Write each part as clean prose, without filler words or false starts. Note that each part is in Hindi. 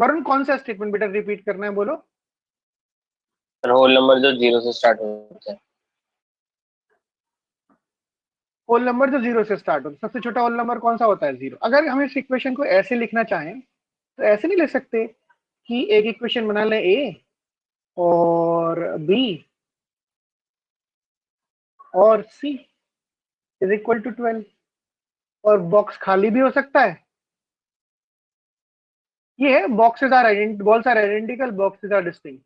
वरुण कौन सा स्टेटमेंट बेटा रिपीट करना है, बोलो। होल नंबर जो 0 से स्टार्ट होता है। होल नंबर जो 0 से स्टार्ट होता है, सबसे छोटा होल नंबर कौन सा होता है? 0। अगर हम इस इक्वेशन को ऐसे लिखना चाहें तो ऐसे नहीं लिख सकते कि एक इक्वेशन बना लें ए और बी और सी इज इक्वल टू 12 और बॉक्स खाली भी हो सकता है। ये है boxes are identical, boxes are distinct.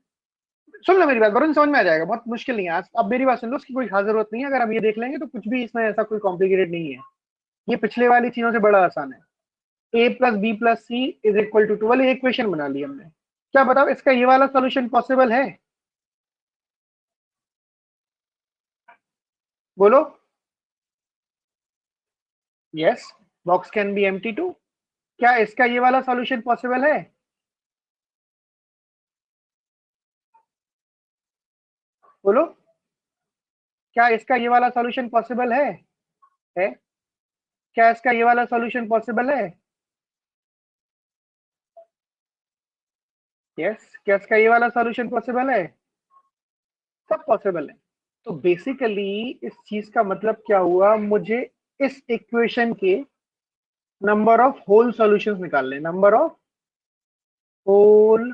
सुन लो मेरी बात वरुण, समझ में आ जाएगा, बहुत मुश्किल नहीं है। आज अब मेरी बात सुन लो, उसकी कोई खास जरूरत नहीं है। अगर हम ये देख लेंगे तो कुछ भी इसमें ऐसा कोई कॉम्प्लिकेटेड नहीं है। ये पिछले वाली चीजों से बड़ा आसान है। A plus B plus C is equal to 12, equation बना ली हमने। क्या बताओ इसका ये वाला सॉल्यूशन पॉसिबल है? बोलो। Yes, box can be empty too. क्या इसका ये वाला सॉल्यूशन पॉसिबल है? बोलो, क्या इसका ये वाला सॉल्यूशन पॉसिबल है? क्या इसका ये वाला सॉल्यूशन पॉसिबल है? यस, क्या इसका ये वाला सॉल्यूशन पॉसिबल है? सब पॉसिबल है। तो बेसिकली इस चीज का मतलब क्या हुआ, मुझे इस इक्वेशन के नंबर ऑफ होल सॉल्यूशंस निकालने, नंबर ऑफ होल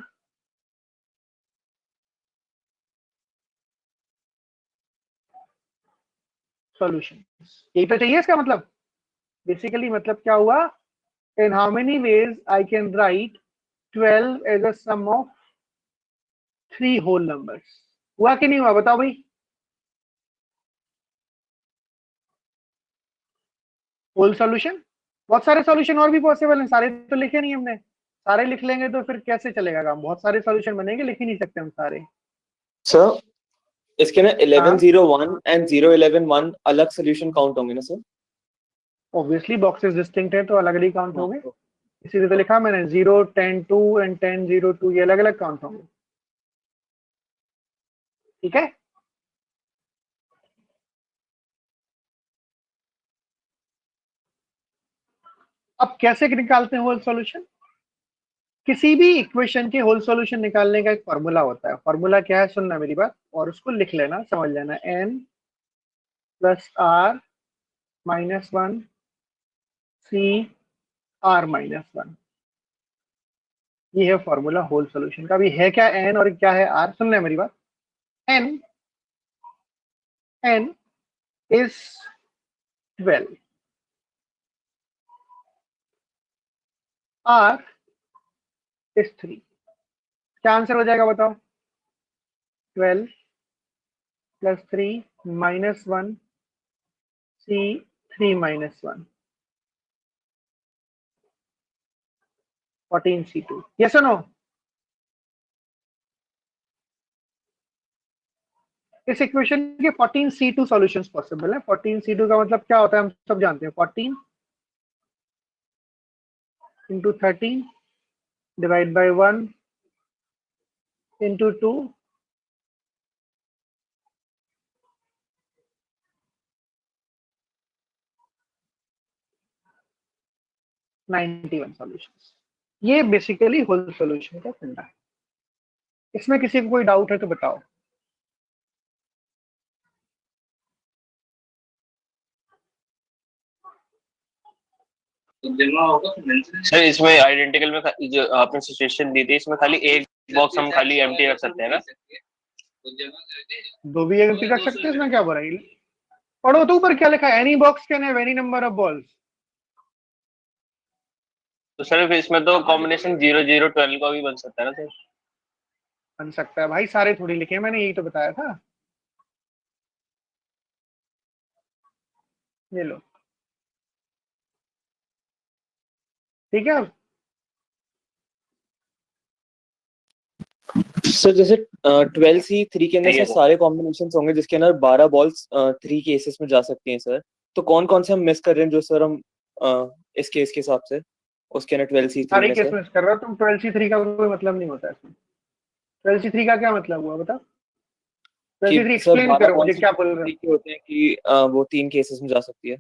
सॉल्यूशंस, यही तो चाहिए इसका मतलब। बेसिकली मतलब क्या हुआ, in how many ways I can write 12 as a sum of 3 whole numbers. हुआ कि नहीं हुआ, बताओ भाई। होल सॉल्यूशन, बहुत सारे सॉल्यूशन और भी पॉसिबल हैं, सारे तो लिखे नहीं हमने। सारे लिख लेंगे तो फिर कैसे चलेगा काम, बहुत सारे सॉल्यूशन बनेंगे, लिख ही नहीं सकते हम सारे। सर इसके ना 11 हाँ 0 1 एंड 0 11 1 अलग सोल्यूशन काउंट होंगे ना सर? ऑब्वियसली बॉक्सेस डिस्टिंक्ट है तो अलग अलग काउंट होंगे। इसीलिए तो लिखा मैंने 0 10 2 एंड 10 0 2, ये अलग अलग काउंट होंगे। ठीक है। अब कैसे निकालते हैं होल सॉल्यूशन? किसी भी इक्वेशन के होल सॉल्यूशन निकालने का एक फॉर्मूला होता है। फॉर्मूला क्या है, सुनना मेरी बात और उसको लिख लेना, समझ लेना। n plus r minus 1 C r minus 1, ये है फॉर्मूला होल सॉल्यूशन का। अभी है क्या n और क्या है r, सुन ले मेरी बात। n is 12, r is 3। क्या आंसर हो जाएगा बताओ? 12 प्लस 3 माइनस 1 सी 3 माइनस 1, 14 C2। यस और नो? इस इक्वेशन के 14 C2 सॉल्यूशंस पॉसिबल है। 14 C2 का मतलब क्या होता है हम सब जानते हैं। 14 into 13 divide by 1 into 2 91 solutions. ये बेसिकली होल सॉल्यूशन का फंडा है। इसमें किसी को कोई डाउट है तो बताओ। सर इसमें आइडेंटिकल में जो आपने सिचुएशन दी थी, इसमें खाली एक बॉक्स हम खाली एम्प्टी रख सकते हैं ना? दो भी एम्प्टी रख सकते हैं, इसमें क्या बुराई है? पढ़ो तो ऊपर क्या लिखा है, any box can have any number of balls. तो सर इसमें तो कॉम्बिनेशन 0 0 12 का भी बन सकता है ना सर? बन सकता है भाई, सारे थोड़ी लिखे हैं, मैंने यही तो बताया था। ये लो, ठीक है। अब सर जैसे 12C3 के अंदर सर सारे कॉम्बिनेशंस होंगे जिसके अंदर 12 बॉल्स 3 केसेस में जा सकती हैं सर। तो कौन कौन से हम मिस कर रहे हैं जो सर हम इस केस के हिसाब से उसके अंदर 12C3 सारे में केस सर? मिस कर रहा हो तुम। 12C3 का कोई मतलब नहीं होता इसमें। 12C3 का क्या मतलब हुआ बता? कि 12C3 सर एक्सप्लेन 12 करो मुझे, बॉल्स क्या बोल रहे हो? के होते हैं कि वो 3 केसेस में जा सकती है।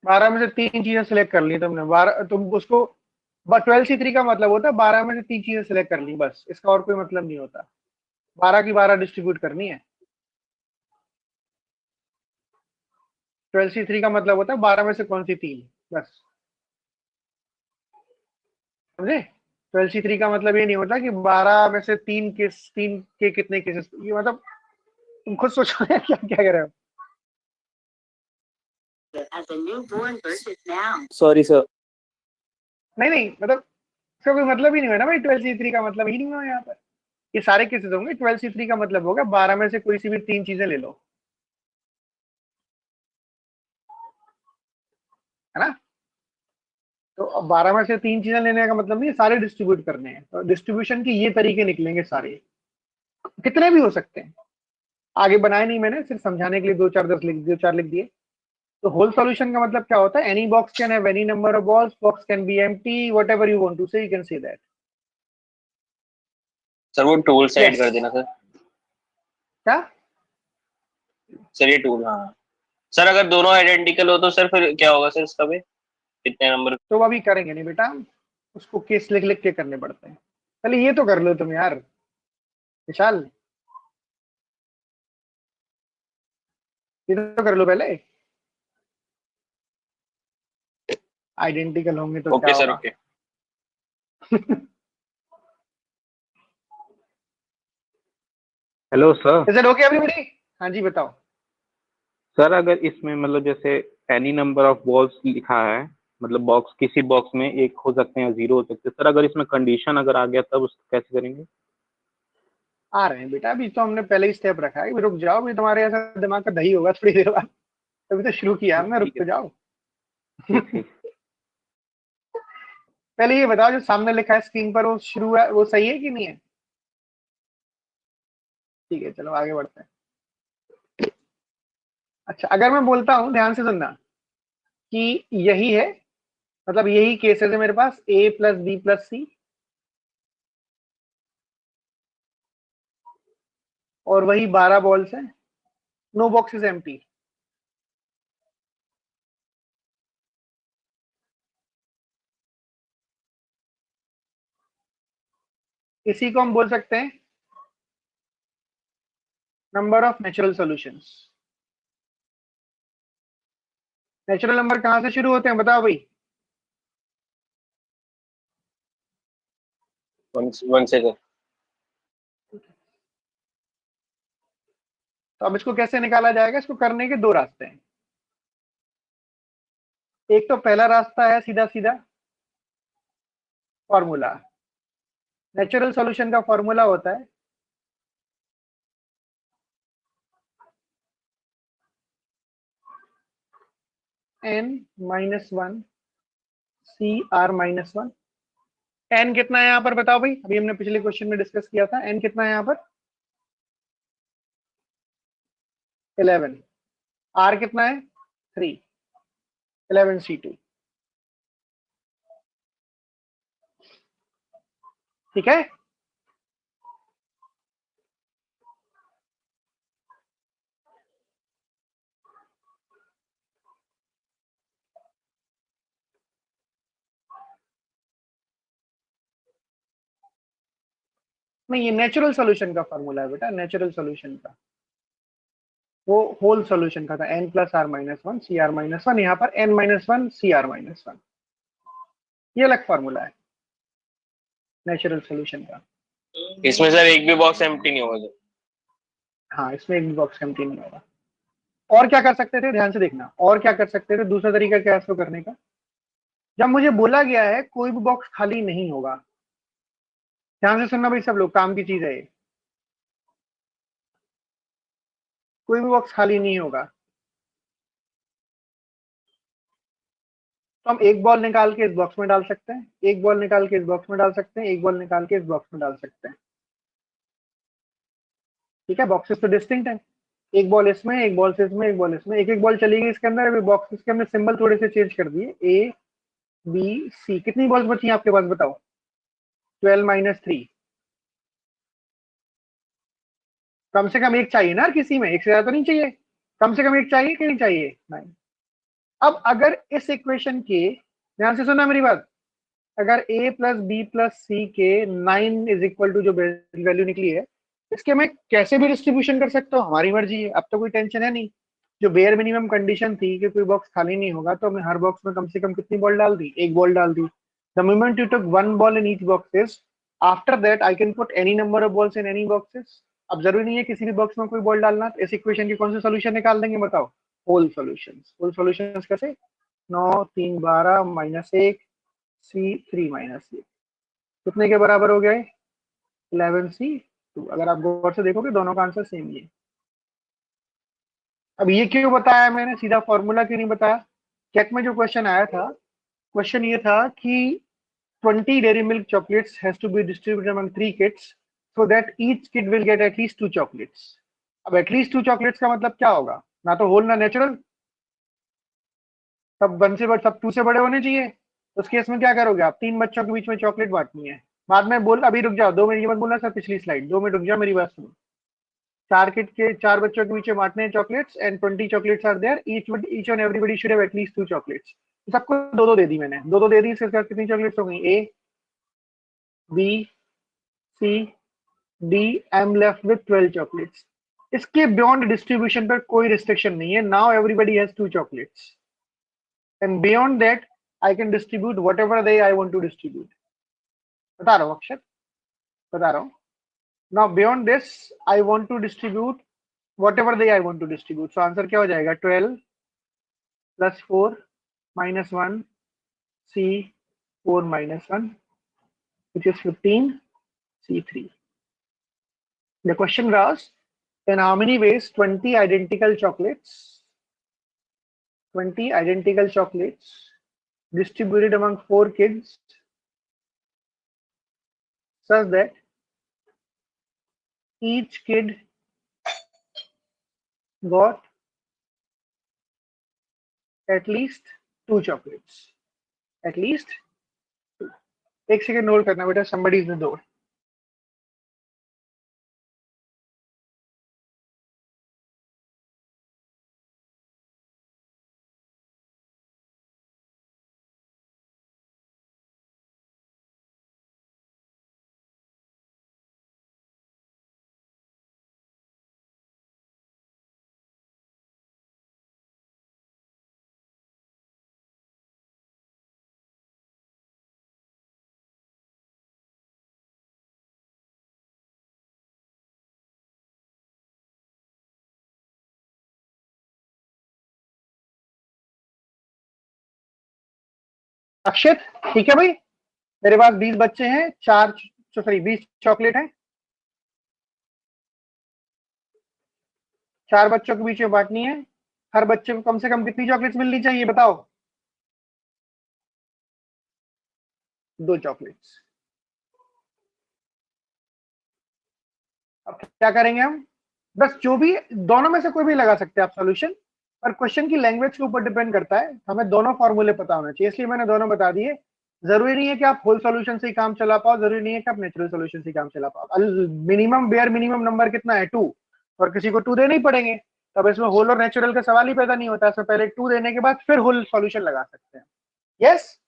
12 में से 3 चीजें सिलेक्ट कर ली तुमने। 12 तुम उसको 12C3 का मतलब होता है 12 में से 3 चीजें सिलेक्ट कर ली, बस, इसका और कोई मतलब नहीं होता। 12 की 12 डिस्ट्रीब्यूट करनी है। 12C3 का मतलब होता है 12 में से कौन सी 3, बस, समझे? 12C3 का मतलब ये नहीं होता कि 12 में से 3 के कितने केसेस, ये मतलब तुम खुद सोचो यार, क्या क्या कर रहे हो। Sorry sir. नहीं नहीं, मतलब इसका कोई मतलब ही नहीं है ना भाई, 12C3 का मतलब ही नहीं हुआ यहाँ पर। ये सारे केसेस होंगे, 12C3 का मतलब होगा 12 में से कोई सी भी 3 चीजें ले लो, है ना? तो अब 12 में से 3 चीजें लेने का मतलब नहीं सारे डिस्ट्रीब्यूट करने हैं, तो डिस्ट्रीब्यूशन के ये तरीके निकलेंगे सारे, कितने भी हो सकते हैं। आगे बनाए नहीं मैंने, सिर्फ समझाने के लिए 2 4 लिख दिए। तो होल सॉल्यूशन का मतलब क्या होता है? Any box can have any number of balls, box can be empty, whatever you want to say, you can say that. Sir वो टूल साइड यस। कर देना सर। क्या? सर ये टूल, हाँ सर, अगर दोनों आइडेंटिकल हो तो सर फिर क्या होगा सर इसका भी, कितने नंबर? तो वो अभी करेंगे नहीं बेटा, उसको केस लिख लिख के करने पड़ते हैं। पहले ये तो कर लो तुम यार विशाल, ये तो कर लो पहले। आइडेंटिकल होंगे तो क्या ओके सर, होगा? Okay. Hello sir. Is it okay everybody? हाँ जी बताओ। सर अगर इसमें मतलब जैसे एनी नंबर ऑफ बॉल्स लिखा है, मतलब बॉक्स, किसी बॉक्स में एक हो सकते हैं, 0 हो सकते हैं, सर अगर इसमें कंडीशन अगर आ गया तब उसको कैसे करेंगे? आ रहे हैं बेटा, अभी तो हमने पहले ही स्टेप रखा है, अभी रुक जाओ, अभी तुम्हारे ऐसा दिमाग का दही होगा थोड़ी देर बाद, अभी तो शुरू किया हमने, रुक ठीक है तो सर। जाओ। ठीक ठीक। पहले ये बताओ, जो सामने लिखा है स्क्रीन पर, वो शुरू है, वो सही है कि नहीं है? ठीक है, चलो आगे बढ़ते हैं। अच्छा, अगर मैं बोलता हूं, ध्यान से सुनना, कि यही है, मतलब यही केसेस है मेरे पास, ए प्लस बी प्लस सी, और वही 12 बॉल्स हैं, नो बॉक्स इज एम्प्टी। इसी को हम बोल सकते हैं number of natural solutions. Natural number कहां से शुरू होते हैं बताओ भाई? वन से सर। तो अब इसको कैसे निकाला जाएगा? इसको करने के 2 रास्ते हैं। एक तो पहला रास्ता है सीधा सीधा फॉर्मूला। नेचुरल सॉल्यूशन का फॉर्मूला होता है n-1 CR-1। n कितना है यहाँ पर बताओ भाई? अभी हमने पिछले क्वेश्चन में डिस्कस किया था, n कितना है यहाँ पर? 11। r कितना है? 3। 11C2। ठीक है। नहीं, ये नेचुरल सॉल्यूशन का फॉर्मूला है बेटा, नेचुरल सॉल्यूशन का। वो होल सॉल्यूशन का था n plus r minus one C r minus one, यहाँ पर n-1 CR-1। ये अलग फॉर्मूला है नेचुरल सॉल्यूशन का। इसमें सर एक भी बॉक्स एम्प्टी नहीं होगा सर? हाँ, इसमें एक भी बॉक्स एम्प्टी नहीं होगा। और क्या कर सकते थे, ध्यान से देखना, और क्या कर सकते थे? दूसरा तरीका क्या है इसको करने का? जब मुझे बोला गया है कोई भी बॉक्स खाली नहीं होगा, ध्यान से सुनना भाई सब लोग, काम की चीज है ये, कोई भी बॉक्स खाली नहीं होगा, तो हम एक बॉल निकाल के इस बॉक्स में डाल सकते हैं, एक बॉल निकाल के इस बॉक्स में डाल सकते हैं, एक बॉल निकाल के इस बॉक्स में डाल सकते हैं। ठीक है, बॉक्सेस तो डिस्टिंक्ट है, एक बॉल इसमें, एक बॉल से इसमें, एक बॉल इसमें, एक एक बॉल चली गई इसके अंदर। अभी बॉक्सेस के हमने सिंबल थोड़े से चेंज कर दिए, ए बी सी। कितनी बॉल्स बची हैं आपके पास बताओ? 12-3। कम से कम एक चाहिए ना किसी में, एक से ज्यादा तो नहीं चाहिए, कम से कम एक चाहिए कि नहीं चाहिए? नहीं। अब अगर इस इक्वेशन के, ध्यान से सुनना मेरी बात, अगर a प्लस बी प्लस सी के 9 इज इक्वल टू जो वैल्यू निकली है, इसके मैं कैसे भी डिस्ट्रीब्यूशन कर सकता हूँ, हमारी मर्जी है, अब तो कोई टेंशन है नहीं। जो बेयर मिनिमम कंडीशन थी कि कोई बॉक्स खाली नहीं होगा, तो हमने हर बॉक्स में कम से कम कितनी बॉल डाल दी, एक बॉल डाल दी। The moment you took one ball in each boxes, after that I can put any number of balls in any boxes. अब जरूरी नहीं है किसी भी बॉक्स में कोई बॉल डालना। तो इस इक्वेशन के कौन से सोल्यूशन निकाल देंगे बताओ? Whole solutions. होल सॉल्यूशंस कैसे? 9 3 12 -1 C3 -1 कितने के बराबर हो गए? 11C2। अगर आप गौर से देखोगे दोनों का आंसर सेम ही है। अब ये क्यों बताया मैंने, सीधा फॉर्मूला क्यों नहीं बताया? कैट में जो क्वेश्चन आया था, क्वेश्चन ये था कि 20 Dairy Milk chocolates has to be distributed among 3 kids so that each kid will get at least 2 chocolates. अब एटलीस्ट 2 चॉकलेट्स का मतलब क्या होगा? ना तो होल ना नेचुरल, सब 1 से बड़े, सब 2 से बड़े होने चाहिए। तो उस केस में क्या करोगे आप? 3 बच्चों के बीच में चॉकलेट बांटनी है। बाद में बोल, अभी रुक जाओ, 2 मिनट, ये मत बोलना सर पिछली स्लाइड, 2 मिनट रुक जाओ, मेरी बात सुनो। 4 बच्चों के बीच में बांटने हैं chocolates and 20 chocolates are there, each and everybody should have at least 2 chocolates. सबको 2-2 दे दी मैंने, 2-2 दे दी, इसके साथ कितनी चॉकलेट्स हो गई? A B C D, I am left with 12 chocolates. इसके बियॉन्ड डिस्ट्रीब्यूशन पर कोई रिस्ट्रिक्शन नहीं है। Now everybody has 2 chocolates and beyond that I can distribute whatever they I want to distribute. बता रहा हूँ अक्षर, बता रहा हूँ। Now beyond this I want to distribute whatever they I want to distribute. So answer क्या हो जाएगा? 12 plus 4 minus 1 C 4 minus 1 which is 15 C3. The question was, in how many ways 20 identical chocolates distributed among 4 kids such that each kid got at least 2 chocolates. At least 2. एक सेकेंड नोट करना बेटा, somebody is in the door. अक्षित, ठीक है भाई, मेरे पास 20 बच्चे हैं, 20 चॉकलेट हैं, 4 बच्चों के बीच में बांटनी है। हर बच्चे को कम से कम कितनी चॉकलेट्स मिलनी चाहिए बताओ? 2 चॉकलेट्स। अब क्या करेंगे हम? बस जो भी, दोनों में से कोई भी लगा सकते हैं आप सॉल्यूशन, पर क्वेश्चन की लैंग्वेज के ऊपर डिपेंड करता है। हमें दोनों फॉर्मूले पता होना चाहिए, इसलिए मैंने दोनों बता दिए। जरूरी नहीं है कि आप होल सॉल्यूशन से ही काम चला पाओ, जरूरी नहीं है कि आप नेचुरल सॉल्यूशन से ही काम चला पाओ। मिनिमम बेयर मिनिमम नंबर कितना है? 2, और किसी को 2 देने ही पड़ेंगे, तब इसमें होल और नेचुरल का सवाल ही पैदा नहीं होता। इसमें पहले 2 देने के बाद फिर होल सॉल्यूशन लगा सकते हैं। Yes,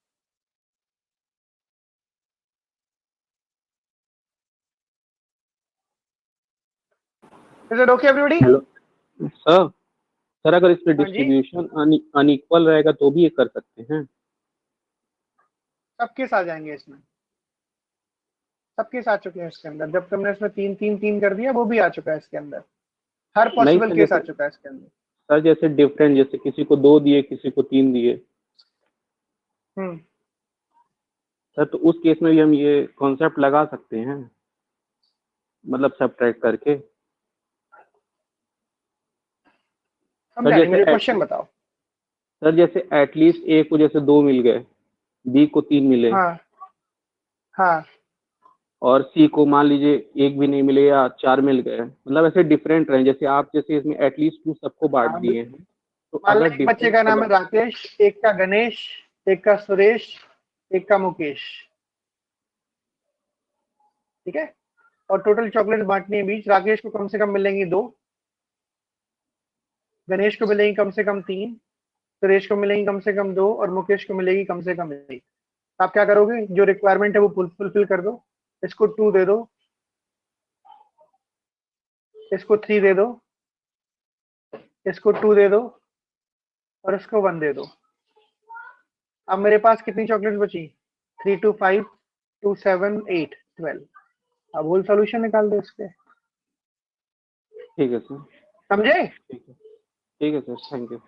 is it okay everybody? Hello sir. Sir अगर इस पे हाँ जी, डिस्ट्रीब्यूशन अनइक्वल रहेगा तो भी ये कर सकते हैं? सब केस आ जाएंगे इसमें, सब केस आ चुके हैं इसके अंदर। जब तुमने इसमें 3 3 3 कर दिया, वो भी आ चुका है इसके अंदर, हर नहीं पॉसिबल सर, केस आ जैसे चुका है इसके अंदर। सर जैसे डिफरेंट, जैसे किसी को 2 दिए किसी को 3 दिए, हम्म, सर तो उस केस में भी हम ये कॉन्सेप्ट लगा सकते हैं, मतलब सब्ट्रैक्ट करके। समझा नहीं, मुझे क्वेश्चन बताओ। सर जैसे एटलीस्ट ए को जैसे 2 मिल गए, बी को 3 मिले, हाँ हाँ, और सी को मान लीजिए 1 भी नहीं मिले या 4 मिल गए, मतलब ऐसे डिफरेंट रहे। जैसे आप जैसे इसमें एटलीस्ट 2 सबको बांट हाँ, दिए हैं, तो मान लो अगर एक बच्चे डिफरेंट का नाम है राकेश, एक का गणेश, एक का सुरेश, एक का मुकेश, ठीक है, और टोटल चॉकलेट बांटनी है बीच। राकेश को कम से कम मिलेंगी 2, गणेश को मिलेगी कम से कम 3, सुरेश को मिलेगी कम से कम 2, और मुकेश को मिलेगी कम से कम 1। आप क्या करोगे, जो रिक्वायरमेंट है वो फुलफिल कर दो, इसको 2 दे दो, इसको 3 दे दो, इसको 2 दे दो और इसको 1 दे दो। अब मेरे पास कितनी चॉकलेट्स बची, 3 2 5 2 7 8 12। अब होल सॉल्यूशन निकाल दो इसके, ठीक है सर, समझे? ठीक है सर, थैंक यू।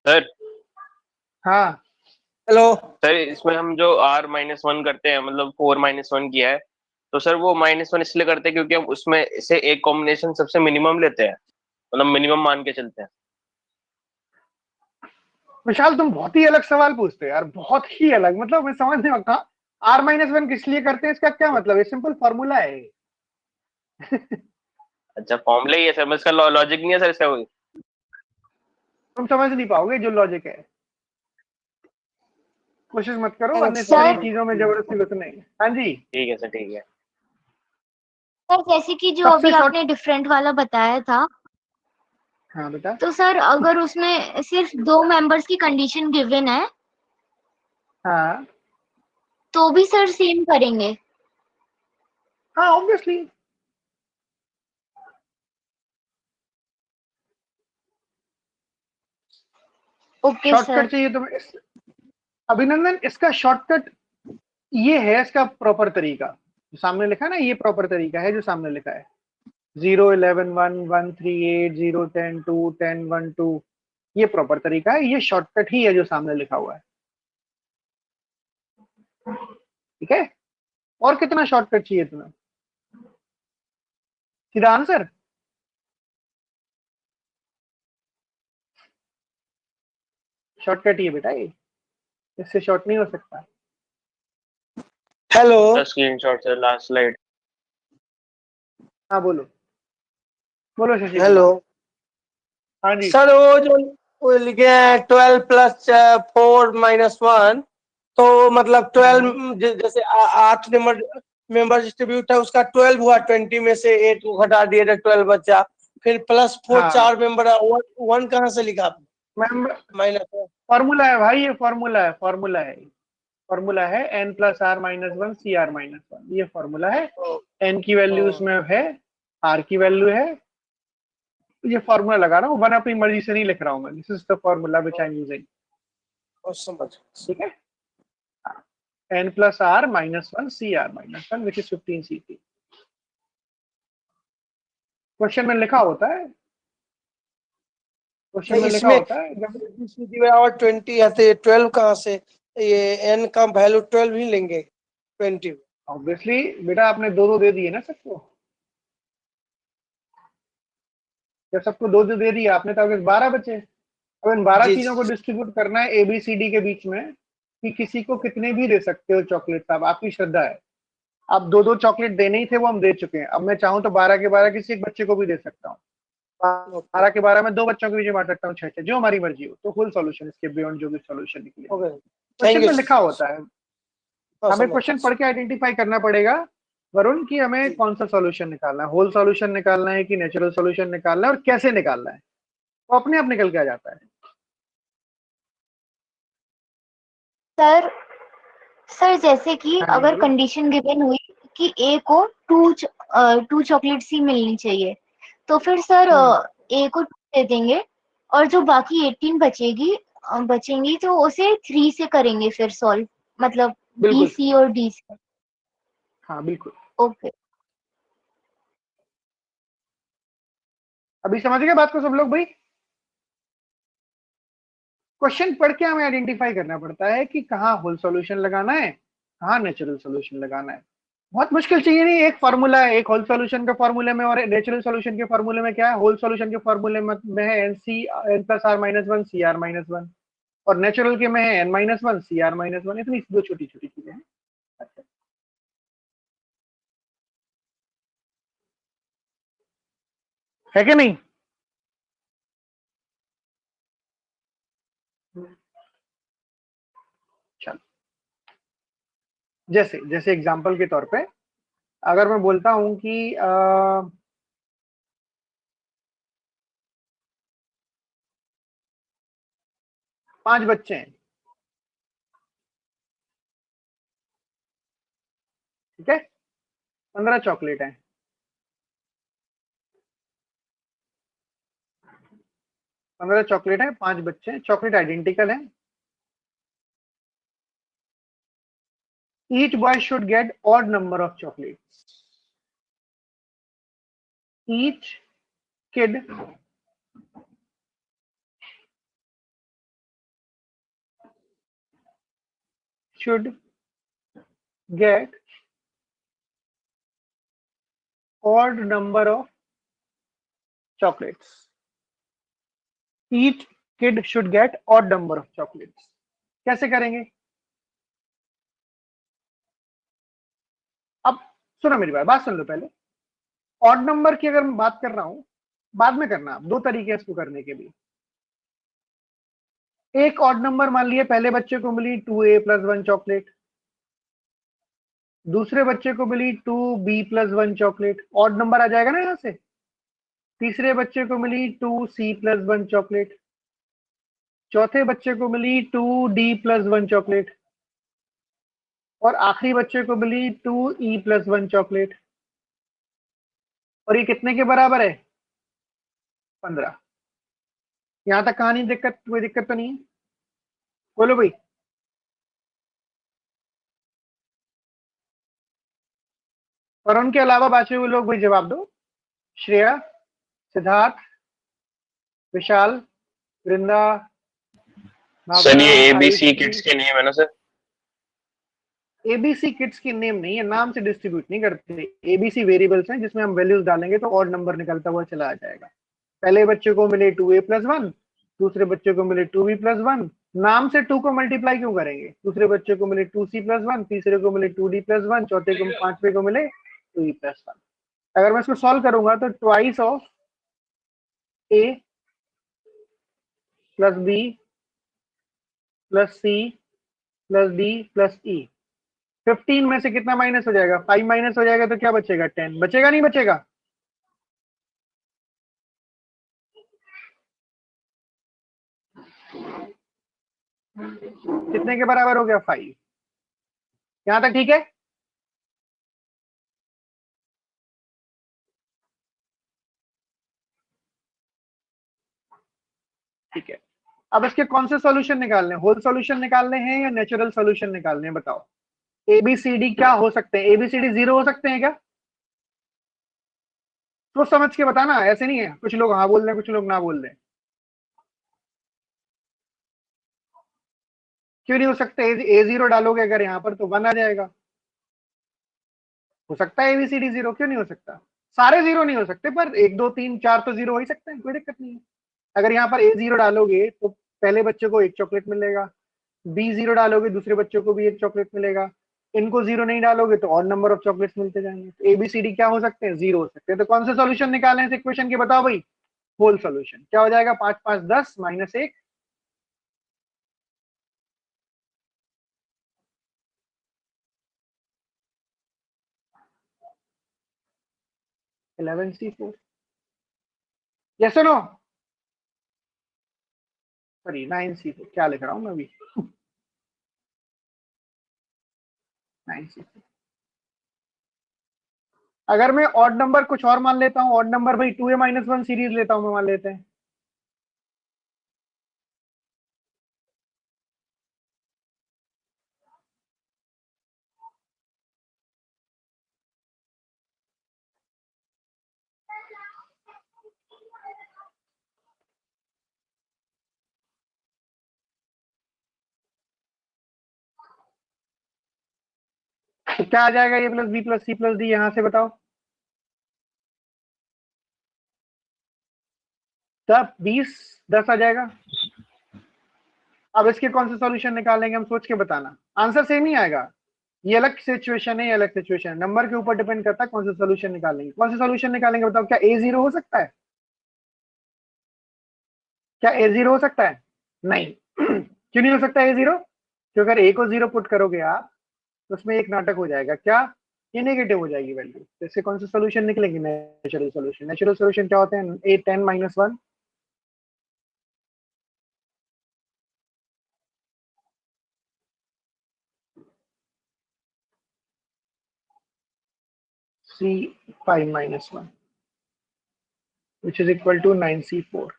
सर हाँ हेलो सर इसमें हम जो r-1 करते हैं, मतलब 4-1 किया है, तो सर वो -1 इसलिए करते हैं क्योंकि हम उसमें से एक कॉम्बिनेशन सबसे मिनिमम लेते हैं, मतलब मिनिमम मान के चलते हैं। विशाल, तुम बहुत ही अलग सवाल पूछते हो यार, बहुत ही अलग, मतलब मैं समझ नहीं आता R-1 किस लिए करते हैं, इसका क्या मतलब है? सिंपल फॉर्मूला है। अच्छा, फॉर्मूला ही है सर, इसका लॉजिक नहीं है सर इसका कोई? तुम समझ नहीं पाओगे जो लॉजिक है, कोशिश मत करो, सर अननेसेसरी चीजों में जबरदस्ती घुसने नहीं। हाँ जी, ठीक है सर, ठीक है। सर जैसे कि जो सबसे अभी शॉर्ट, आपने डिफरेंट वाला बताया था, हाँ बेटा, तो सर अगर उसमें सिर्फ 2 मेंबर्स की कंडीशन गिवन है हाँ तो भी सर सेम करेंगे? हाँ ऑब्वियसली। Okay shortcut sir. चाहिए तुम्हें अभिनंदन, इसका शॉर्टकट ये है, इसका प्रॉपर तरीका जो सामने लिखा है ना, ये प्रॉपर तरीका है जो सामने लिखा है, 0 11 1 1 3 8 0 10 2 10 1 2, ये प्रॉपर तरीका है, ये शॉर्टकट ही है जो सामने लिखा हुआ है। ठीक है, और कितना शॉर्टकट चाहिए तुम्हें? सीधा आंसर, शॉर्टकट ही है बेटा, ये इससे शॉर्ट नहीं हो सकता। Hello sir screenshot sir, last slide. हाँ बोलो, बोलो शशि हेलो कुमार। हाँ जी, सर, वो जो वो लिखे हैं 12 प्लस 4 माइनस 1, तो मतलब 12 जैसे 8 नंबर मेंबर डिस्ट्रीब्यूट है, उसका 12 हुआ, 20 में से 8 को घटा दिए तो 12 बचा, फिर प्लस 4 हाँ 4 मेंबर है, 1 कहाँ से लिखा आपने? मैम, माइनस फॉर्मूला है भाई, ये फॉर्मूला है, फॉर्मूला है, फॉर्मूला है n+r-1 cr-1, ये फॉर्मूला है। n की वैल्यू इसमें है, r की वैल्यू है, ये फॉर्मूला लगा रहा हूँ, वन अपनी मर्जी से नहीं लिख रहा हूँ मैं, this is the formula which I am using. समझ। ठीक है, n+r-1 cr-1 which is 15 ct। Question में लिखा होता है, क्वेश्चन में लिखा इसमें होता है जब और 20 है तो 12 कहाँ से? ये n का वैल्यू 12 ही लेंगे 20। ऑब्वियसली बेटा, आपने दो दो दे दिए ना सबको, जब सबको दो दो दे दिया आपने तो अगर 12 बचे। अब इन 12 जी चीजों को डिस्ट्रीब्यूट करना है ABCD के बीच में, कि किसी को कितने भी दे सकते हो चॉकलेट, साहब आपकी श्रद्धा है। आप दो दो चॉकलेट देने ही थे, वो हम दे चुके हैं, अब मैं चाहूँ तो 12 के 12 किसी एक बच्चे को भी दे सकता हूँ, 12 के 12 में दो बच्चों के बीच में बांट सकता हूँ, 6 जो हमारी मर्जी हो। तो फुल सॉल्यूशन, इसके बियॉन्ड जो भी सॉल्यूशन निकले, ओके, क्वेश्चन थैंक यू। में लिखा होता है, हमें क्वेश्चन पढ़ के आइडेंटिफाई करना पड़ेगा वरुण कि हमें कौन सा सॉल्यूशन निकालना है, होल सॉल्यूशन निकालना है कि नेचुरल सॉल्यूशन निकालना है और कैसे निकालना है, वो अपने आप निकल के आ जाता है। सर सर जैसे कि हाँ जी अगर बोलो। कंडीशन गिवन हुई कि ए को 2 चॉकलेट्स ही मिलनी चाहिए, तो फिर सर ए को 2 दे देंगे और जो बाकी 18 बचेंगी तो उसे 3 से करेंगे फिर सॉल्व, मतलब बी बिल्कुल, सी और डी से। हाँ बिल्कुल। ओके। अभी समझ गए बात को सब लोग भाई? क्वेश्चन पढ़ के हमें आइडेंटिफाई करना पड़ता है कि कहाँ होल सॉल्यूशन लगाना है, कहाँ नेचुरल सॉल्यूशन लगाना है। बहुत मुश्किल चाहिए नहीं, एक फॉर्मूला है, एक होल सॉल्यूशन के फॉर्मूले में और नेचुरल सॉल्यूशन के फॉर्मूले में क्या है, होल सॉल्यूशन के फॉर्मूले में है n+r-1 cr-1 और नेचुरल के में है n-1 cr-1, इतनी दो छोटी छोटी चीजें हैं। अच्छा, है कि नहीं? चलो, जैसे जैसे एग्जांपल के तौर पे अगर मैं बोलता हूं कि 5 बच्चे हैं, ठीक है, 15 चॉकलेट है, 15 चॉकलेट है, 5 बच्चे हैं, चॉकलेट आइडेंटिकल है। Each boy should get odd number of chocolates. Each kid should get odd number of chocolates. Each kid should get odd number of chocolates. कैसे करेंगे? अब सुनो मेरी बात सुन लो पहले। ऑड नंबर की अगर मैं बात कर रहा हूं, बाद में करना, आप 2 तरीके हैं इसको करने के भी। एक ऑड नंबर मान लिए पहले बच्चे को मिली 2a + 1 चॉकलेट, दूसरे बच्चे को मिली 2b + 1 चॉकलेट, ऑड नंबर आ जाएगा ना यहां से। तीसरे बच्चे को मिली 2c + 1 चॉकलेट, चौथे बच्चे को मिली 2d + 1 चॉकलेट, और आखिरी बच्चे को मिली 2e + 1 चॉकलेट। और ये कितने के बराबर है? 15। यहां तक कहानी दिक्कत, कोई दिक्कत तो नहीं है? बोलो भाई। और उनके अलावा बाकी हुए लोग भी जवाब दो। श्रेया, सिद्धार्थ, विशाल, वृंदा, सर ये भावना, एबीसी आयुषी। किड्स के नेम है ना सर? एबीसी किड्स की नेम नहीं है, नाम से डिस्ट्रीब्यूट नहीं करते। एबीसी वेरिएबल्स हैं जिसमें हम वैल्यूज डालेंगे तो ऑड नंबर निकलता हुआ चला आ जाएगा। पहले बच्चे को मिले 2a + 1, दूसरे बच्चे को मिले 2b + 1। नाम से 2 को मल्टीप्लाई क्यों करेंगे? दूसरे बच्चे को मिले 2c + 1, तीसरे को मिले 2d + 1, चौथे को, पांचवे को मिले 2e + 1। अगर मैं इसको सॉल्व करूंगा तो twice of a + b + c + d + e। 15 में से कितना माइनस हो जाएगा? 5 माइनस हो जाएगा तो क्या बचेगा? 10 बचेगा, नहीं बचेगा? कितने के बराबर हो गया? 5। यहां तक ठीक है? ठीक है। अब इसके कौन से सॉल्यूशन निकालने हैं? होल सॉल्यूशन निकालने हैं या नेचुरल सॉल्यूशन निकालने हैं? बताओ। एबीसीडी क्या हो सकते हैं? एबीसीडी 0 हो सकते हैं क्या? तो समझ के बताना, ऐसे नहीं है कुछ लोग हाँ बोल रहे हैं कुछ लोग ना बोल रहे हैं। क्यों नहीं हो सकते? A0 डालोगे अगर यहाँ पर तो 1 आ जाएगा। हो सकता है एबीसीडी 0, क्यों नहीं हो सकता? सारे 0 नहीं हो सकते पर 1 2 3 4 तो 0 हो ही सकते हैं, कोई दिक्कत नहीं है। अगर यहाँ पर A0 डालोगे तो पहले बच्चे को 1 चॉकलेट मिलेगा, B0 डालोगे दूसरे बच्चों को भी 1 चॉकलेट मिलेगा, इनको 0 नहीं डालोगे तो और नंबर ऑफ चॉकलेट्स मिलते जाएंगे। तो एबीसीडी क्या हो सकते हैं? 0 हो सकते हैं। तो कौन से सॉल्यूशन निकालें इस इक्वेशन के? बताओ भाई। होल सॉल्यूशन क्या हो जाएगा? 5 5 10 -1 11C4। Yes no? Sorry 9C4, क्या लिख रहा हूं मैं अभी? 9C4। अगर मैं ऑड नंबर कुछ और मान लेता हूं, ऑड नंबर भाई 2a - 1 सीरीज लेता हूं मैं, मान लेते हैं। तो क्या आ जाएगा? a + b + c + d, यहां से बताओ। तब 20 10 आ जाएगा। अब इसके कौन से सॉल्यूशन निकालेंगे हम, सोच के बताना। आंसर सेम ही आएगा। ये अलग सिचुएशन है, ये अलग सिचुएशन है, नंबर के ऊपर डिपेंड करता है कौन सा सॉल्यूशन निकालेंगे। कौन सा सॉल्यूशन निकालेंगे बताओ? क्या A0 हो सकता है? क्या A0 हो सकता है? नहीं। क्यों नहीं हो सकता A0? क्योंकि अगर A को 0 पुट करोगे आप तो उसमें एक नाटक हो जाएगा। क्या? ये नेगेटिव हो जाएगी वैल्यू। तो इससे कौन सा सॉल्यूशन निकलेंगे? Natural solution. नेचुरल सॉल्यूशन क्या होते हैं? A10 - 1 C5 - 1, which is equal to 9C4.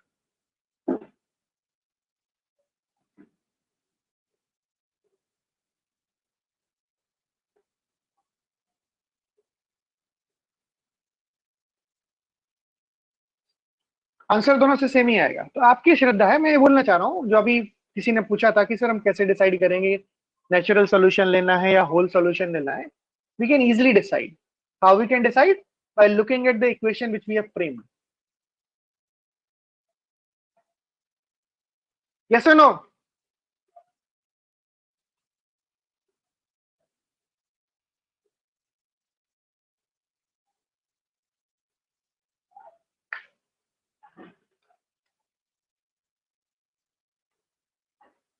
Answer दोनों से सेम ही आएगा। तो आपकी श्रद्धा है, मैं ये बोलना चाह रहा हूँ, जो अभी किसी ने पूछा था कि सर हम कैसे डिसाइड करेंगे नेचुरल सॉल्यूशन लेना है या होल सॉल्यूशन लेना है, we can easily decide. How we can decide? By looking at the equation which we have framed. Yes or no?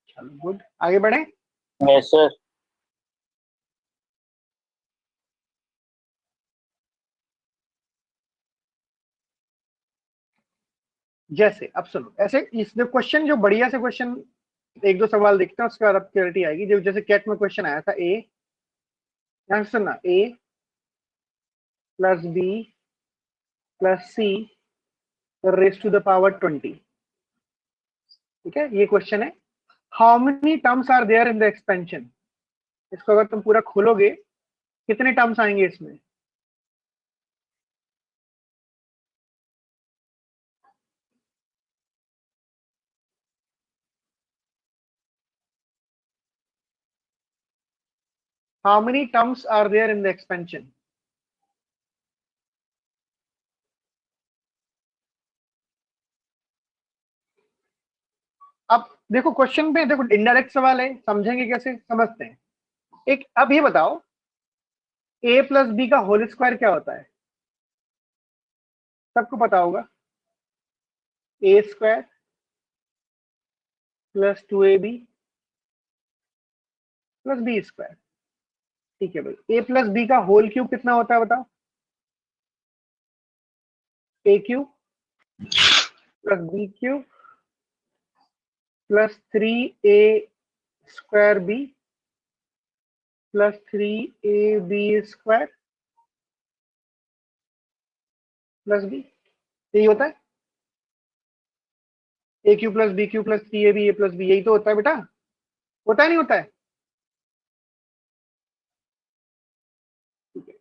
चलो गुड, आगे बढ़े। Yes sir. जैसे अब सुनो, ऐसे इस क्वेश्चन जो बढ़िया से क्वेश्चन, एक दो सवाल देखते हैं, उसके बाद अब क्लैरिटी आएगी। जो जैसे कैट में क्वेश्चन आया था, ए, ध्यान से सुनना, a + b + c raised to the power 20, ठीक है, ये क्वेश्चन है। How many terms are there in the expansion? इसको अगर तुम पूरा खोलोगे, कितने टर्म्स आएंगे इसमें? How many terms are there in the expansion? अब देखो क्वेश्चन पे, देखो इनडायरेक्ट सवाल है, समझेंगे कैसे, समझते हैं। एक अब ये बताओ, a + b का होल स्क्वायर क्या होता है? सबको पता होगा, a² + 2ab + b²। ठीक है भाई, a + b का होल क्यूब कितना होता है बताओ? a³ + b³ + 3a² b + 3ab² + b, यही होता है। a³ + b³ + 3ab + b, यही तो होता है बेटा, होता है नहीं होता है? ठीक है,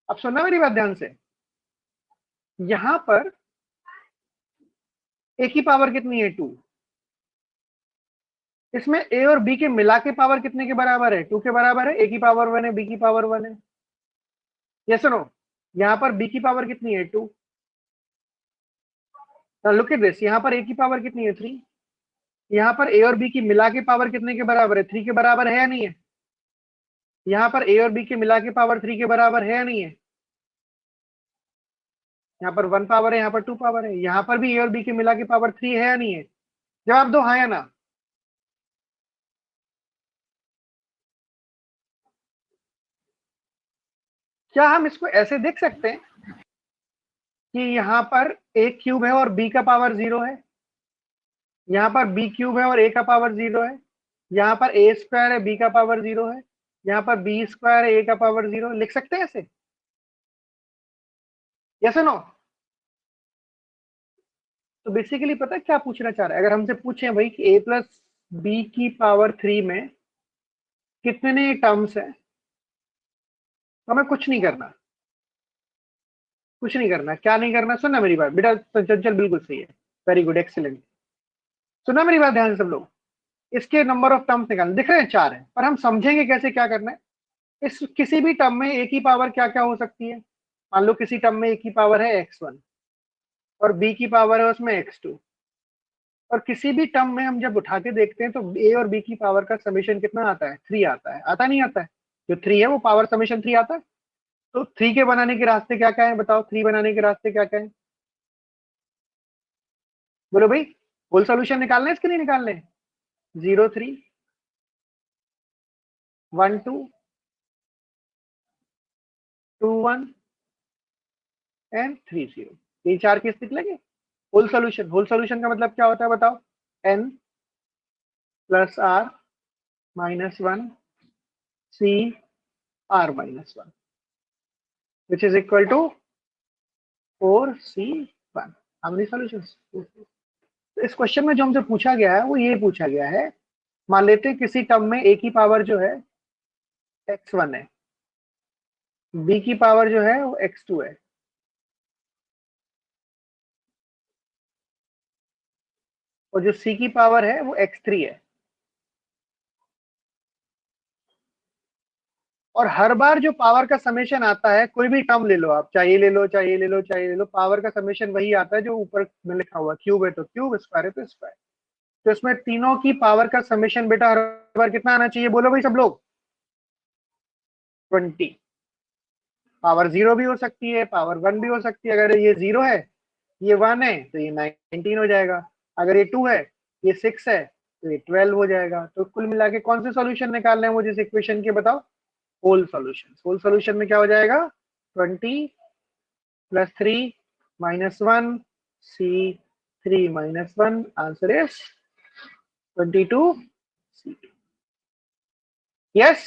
अब सुनना मेरी बात ध्यान से। यहां पर a की पावर कितनी है? 2। इसमें a और b के मिला के पावर कितने के बराबर है? 2 के बराबर है। a की पावर 1 है, b की पावर 1 है। ये सुनो, यहां पर b की पावर कितनी है? 2। लुक एट दिस, यहां पर a की पावर कितनी है? 3। यहां पर a और b की मिला के पावर कितने के बराबर है? 3 के बराबर है या नहीं है? यहां पर a और b के मिला के पावर 3 के बराबर है या नहीं है? यहाँ पर 1 पावर है, यहाँ पर 2 पावर है। यहाँ पर भी a और b के मिला के पावर 3 है या नहीं है? जवाब दो, हाँ या ना। क्या हम इसको ऐसे देख सकते हैं कि यहाँ पर a³ है और b का पावर 0 है, यहाँ पर b³ है और a का पावर 0 है, यहाँ पर a² है, b का पावर 0 है, यहाँ पर b² है, a का पावर 0, लिख सकते हैं ऐसे? यस और नो? तो बेसिकली पता है क्या पूछना चाह रहा है? अगर हमसे पूछे भाई कि a + b की पावर 3 में कितने टर्म्स है, तो हमें कुछ नहीं करना, कुछ नहीं करना। क्या नहीं करना? सुनना मेरी बात बेटा, चंचल बिल्कुल सही है, वेरी गुड, एक्सीलेंट। सुना मेरी बात ध्यान से सब लोग। इसके नंबर ऑफ टर्म्स निकालने दिख रहे हैं, 4 है, पर हम समझेंगे कैसे, क्या करना है। इस किसी भी टर्म में a की पावर क्या क्या हो सकती है? मान लो किसी टर्म में a की पावर है x1 और b की पावर है उसमें x2, और किसी भी टर्म में हम जब उठा के देखते हैं तो a और b की पावर का समेशन कितना आता है? 3 आता है। आता नहीं आता है? जो 3 है वो पावर समेशन 3 आता है। तो 3 के बनाने के रास्ते क्या क्या है बताओ? 3 बनाने के रास्ते क्या क्या है? बोलो भाई, होल सोल्यूशन निकालना है इसके नहीं निकालने? 0 3 1 2 2 1 एंड 3 0, ये 4 किस निकलेंगे? Whole solution. होल सोल्यूशन का मतलब क्या होता है बताओ? n + r - 1 c r - 1। which is equal to 4C1. How many solutions? इस क्वेश्चन में जो हमसे पूछा गया है वो ये पूछा गया है, मान लेते हैं किसी टर्म में a की पावर जो है x1 है, b की पावर जो है वो x2 है, और जो c की पावर है वो x3 है। और हर बार जो पावर का समेशन आता है, कोई भी टर्म ले लो आप, चाहे ये ले लो, चाहे ये ले लो, चाहे ये ले लो, पावर का समेशन वही आता है जो ऊपर में लिखा हुआ, क्यूब है तो क्यूब, स्क्वायर है तो स्क्वायर। तो इसमें तीनों की पावर का समेशन बेटा हर बार कितना आना चाहिए, बोलो भाई सब लोग, 20। पावर 0 भी हो सकती है, पावर 1 भी हो सकती है। अगर ये 0 है, ये 1 है, तो ये 19 हो जाएगा। अगर ये 2 है, ये 6 है, तो ये 12 हो जाएगा। तो कुल मिला के कौन से सॉल्यूशन निकालने हैं मुझे इस इक्वेशन के, बताओ। Whole solution. होल सॉल्यूशन में क्या हो जाएगा, 20 + 3 - 1 C3 - 1, answer is 22 C2। Yes